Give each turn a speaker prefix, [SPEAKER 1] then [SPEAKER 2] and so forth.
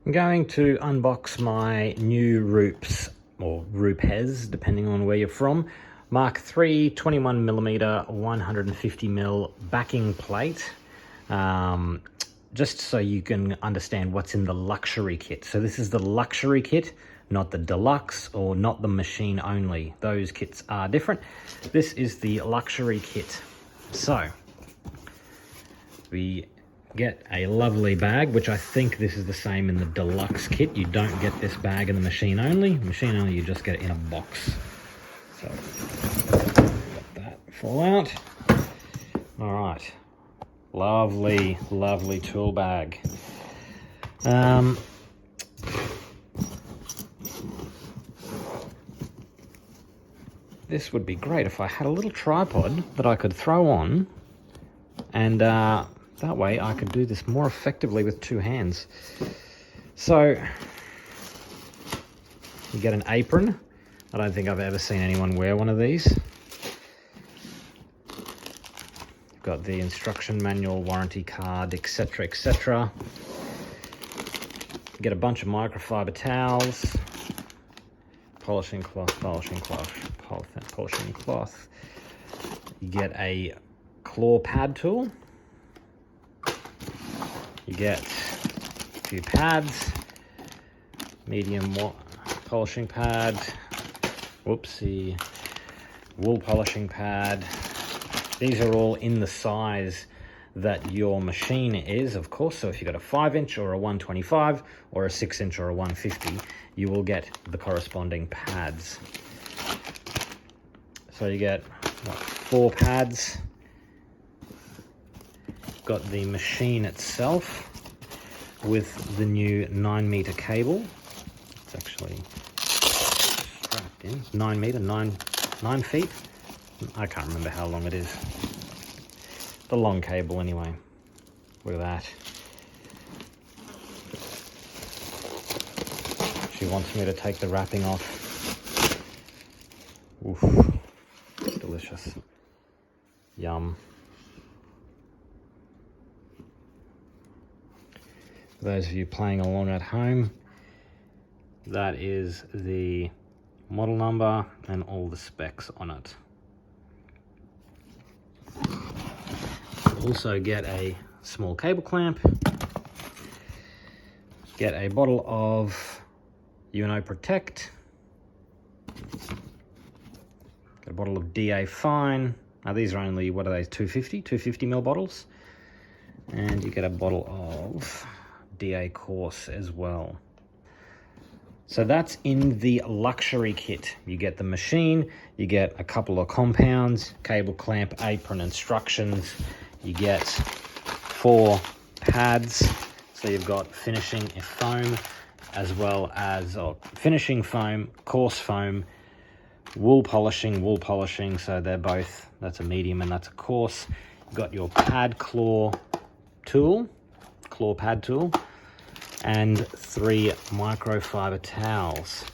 [SPEAKER 1] I'm going to unbox my new Rupes, or Rupes, depending on where you're from, Mark 3 21mm 150mm backing plate, just so you can understand what's in the luxury kit. So this is the luxury kit, not the deluxe or not the machine only. Those kits are different. This is the luxury kit. So we get a lovely bag, which I think this is the same in the deluxe kit. You don't get this bag in the machine only. Machine only, you just get it in a box. So let that fall out. All right, lovely, lovely tool bag. This would be great if I had a little tripod that I could throw on, and that way I could do this more effectively with two hands. So you get an apron. I don't think I've ever seen anyone wear one of these. You've got the instruction manual, warranty card, etc, etc. You get a bunch of microfiber towels, polishing cloth, polishing cloth. You get a claw pad tool. You get a few pads, medium polishing pad, whoopsie, wool polishing pad. These are all in the size that your machine is, of course. So if you've got a 5-inch or a 125 or a 6-inch or a 150, you will get the corresponding pads. So you get, what, 4 pads. Got the machine itself with the new 9-meter cable. It's actually strapped in. 9 meter, 9 feet. I can't remember how long it is. The long cable anyway. Look at that. She wants me to take the wrapping off. Oof. Delicious. Yum. For those of you playing along at home, that is the model number and all the specs on it. Also get a small cable clamp, get a bottle of UNO Protect, get a bottle of DA Fine. Now these are only, what are they, 250ml bottles, and you get a bottle of DA Coarse as well. So that's in the luxury kit. You get the machine, you get a couple of compounds, cable clamp, apron, instructions. You get 4 pads. So you've got finishing foam, as well as finishing foam, coarse foam, wool polishing. So they're both, that's a medium and that's a coarse. You've got your claw pad tool, and 3 microfiber towels.